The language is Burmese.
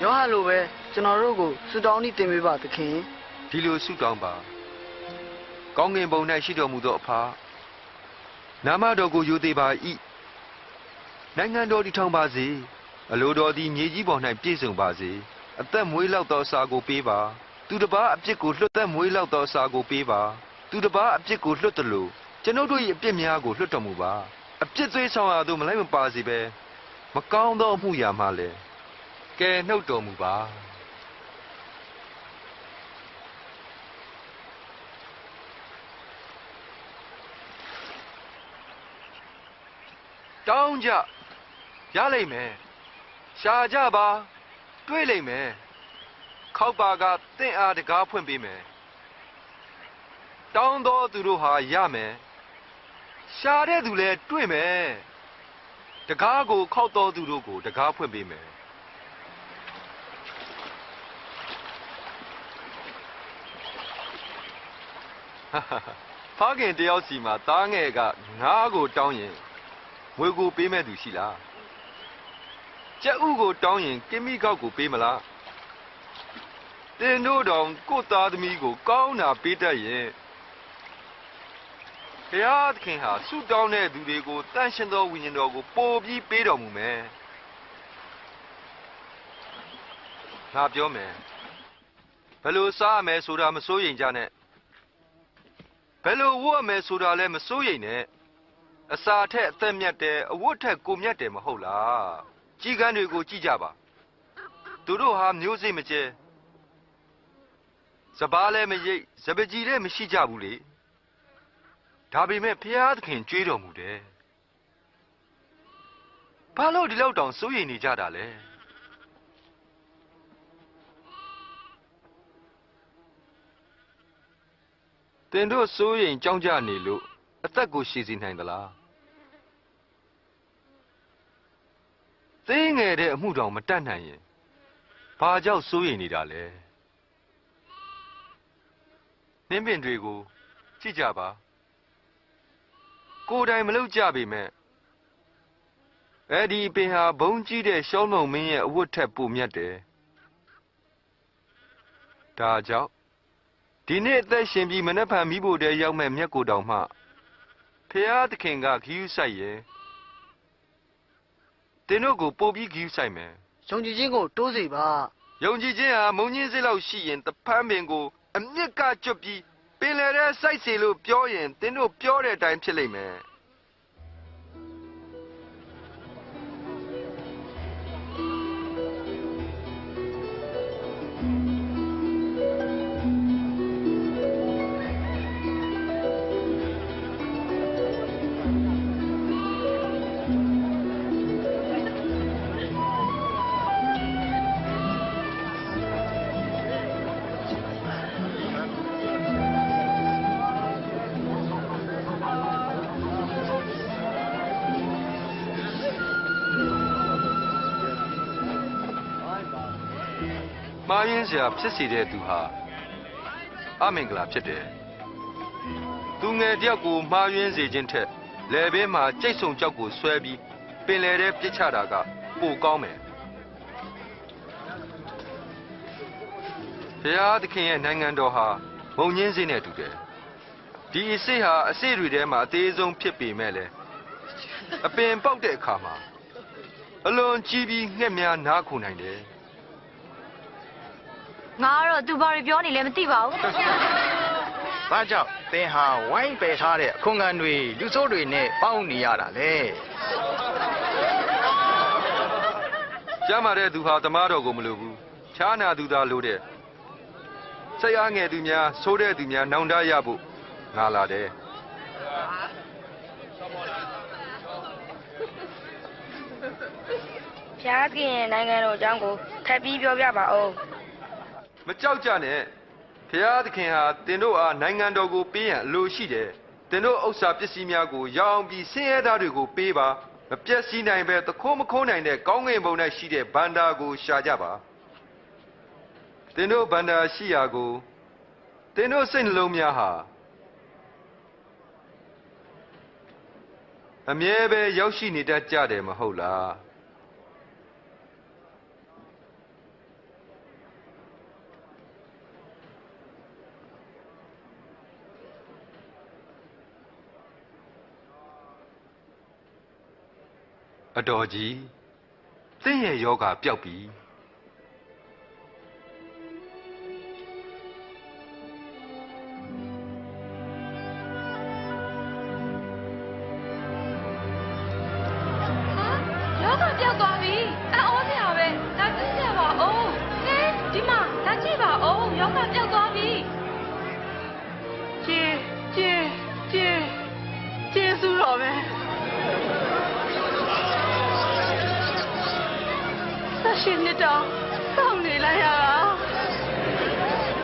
ပြောဟလိုပဲကျွန်တော်တို့ကိုစွတောင်းဤတင်ပေးပါသခင်ဒီလိုဆုတောင်းပါကောင်းငင်ဘုံ၌ရှိတော်မူသောအဖနာမတော်ကိုယူသေးပါ၏နိုင်ငံတော်တည်ထောင်ပါစေအလိုတော်သည်မြေကြီးပေါ်၌ပြည့်စုံပါစေအသက်မွေးလောက်သောအစာကိုပေးပါသူတစ်ပါးအပြစ်ကိုလွှတ်သက်မွေးလောက်သောအစာကိုပေးပါသူတစ်ပါးအပြစ်ကိုလွှတ်တယ်လို့ကျွန်ုပ်တို့၏အပြစ်များကိုလွှတ်တော်မူပါအပြစ်သွေးဆောင်ရသို့မလိုက်မပါစေပဲမကောင်းသောအမှုရာမှလည်းကယ်နှုတ်တော်မူပါတောင်းကြရလိမ့်မယ်ရှာကြပါတွေ့လိမ့်မယ်ခောက်ပါကတင့်အားတကားဖွင့်ပေးမယ်တောင်းသောသူတို့ဟာရမယ်ရှာတဲ့သူလည်းတွေ့မယ်တကားကိုခောက်သောသူတို့ကိုတကားဖွင့်ပေးမယ်ဖခင်တယောက်စီမှာသားငယ်ကငါးကိုတောင်းရင်ငွေကိုပေးမဲ့သူရှိလားကြက်ဥကိုတောင်းရင်ကိမိကောက်ကိုပေးမလားတင်တို့တောင်ကို့သားသမီးကိုကောင်းတာပေးတတ်ရင်ဘုရားသခင်ဟာဆုတောင်းတဲ့သူတွေကိုတန်ရှင်သောဝိညာဉ်တော်ကိုပို့ပြီးပေးတော်မူမယ်ငါပြောမယ်ဘယ်လိုစားရမယ်ဆိုတာမစိုးရိမ်ကြနဲ့ဘယ်လိုဝတ်ရမယ်ဆိုတာလည်းမစိုးရိမ်နဲ့အစာထက်အသက်မြတ်တယ်အဝတ်ထက်ကိုမြတ်တယ်မဟုတ်လားကြီးကန်းတွေကိုကြည့်ကြပါသူတို့ဟာမျိုးစိတ်မကျဲစပားလည်းမရိပ်စပကြီးလည်းမရှိကြဘူးလေဒါပေမဲ့ဘုရားသခင်ကြွေးတော်မူတယ်ဘာလို့ဒီလောက်တောင်စိုးရိမ်နေကြတာလဲတင်တို့စိုးရိမ်ကြောက်ကြနေလို့အသက်ကိုရှည်စေနိုင်သလားသိငယ်တဲ့အမှုတောင်မတတ်နိုင်ရင်ဘာကြောင့်စိုးရိမ်နေတာလဲနှင်းပင်တွေကိုကြည့်ကြပါကိုယ်တိုင်မလုပ်ကြပေမဲ့အဲ့ဒီပင်ဟာဘုံကြီးတဲ့ရှောင်းလုံးမင်းရဲ့အဝတ်ထက်ပိုမြတ်တယ်ဒါကြောင့်ဒီနေ့အသက်ရှင်ပြီးမနှက်ဖန်မိဖို့တည်းရောက်မဲ့မြတ်ကိုတောင်မှဖျားသခင်ကခီးဆိုင်ရင်တင်တို့ကိုပို့ပြီးခီးဆိုင်မယ်ယုံကြည်ခြင်းကိုတိုးစေပါယုံကြည်ခြင်းဟာမုံညင်းစိလောက်ရှိရင်တဖန်းပင်ကိုအမြင့်ကကျွတ်ပြီးပင်လယ်ထဲစိုက်စီလို့ပြောရင်တင်တို့ပြောတဲ့အတိုင်းဖြစ်လိမ့်မယ်မာရင်းစရာဖြစ်စီတဲ့သူဟာအမင်္ဂလာဖြစ်တယ်သူငယ်တယောက်ကိုမှားယွင်းစေခြင်းထက်လယ်ဘေးမှာကြိတ်ဆုံကြောက်ကိုဆွဲပြီးပင်လယ်ထဲပစ်ချတာကပိုကောင်းမယ်ဘုရားသခင်ရဲ့နိုင်ငံတော်ဟာမုံညင်းစိနဲ့တူတယ်ဒီအစ်စ်ဟာအစ်စ်တွေထဲမှာအသေးဆုံးဖြစ်ပေမဲ့လည်းအပင်ပေါက်တဲ့အခါမှာအလွန်ကြီးပြီးငှက်များနားခုန်နိုင်တယ်ငါကတော့သူဘာတွေပြောနေလဲမသိပါဘူး။ဘာကြောင့်သင်ဟာဝိုင်းပယ်ထားတဲ့အခုံခံတွေလူဆိုးတွေနဲ့ပေါင်းနေရတာလဲ။ကျမ်းမာတဲ့သူဟာတမားတော်ကိုမလိုဘူး။ခြားနာသူသာလိုတဲ့။စိတ်အားငယ်သူများဆိုးတဲ့သူများနောင်တရဖို့ငါလာတယ်။ဘုရားသခင်ရဲ့နိုင်ငံတော်အကြောင်းကိုထပ်ပြီးပြောပြပါဦး။မကြောက်ကြနဲ့ဘုရားသခင်ဟာတင်တို့အားနိုင်ငံတော်ကိုပေးရန်အလိုရှိတယ်တင်တို့ဥစ္စာပစ္စည်းများကိုရောင်းပြီးဆင်းရဲသားတွေကိုပေးပါမပြည့်စည်နိုင်ပဲသခိုးမခိုးနိုင်တဲ့ကောင်းကင်ဘုံ၌ရှိတဲ့ဗန္တာကိုရှာကြပါတင်တို့ဗန္တာရှိရာကိုတင်တို့စိတ်နှလုံးများဟာအမြဲပဲရောက်ရှိနေတတ်ကြတယ်မဟုတ်လား အတော်ကြီးသင်ရဲ့ယောဂပျောက်ပြီ ယောဂပြောက်သွားပြီအံ့ဩစရာပဲဒါကြည့်ကြပါဦးဟဲဒီမှာဒါကြည့်ပါဦးယောဂပြောက်သွားပြီ ကျေးဇူးတော်ပဲဆက်ရှင်နှစ်တောင်စောင့်နေလိုက်ရ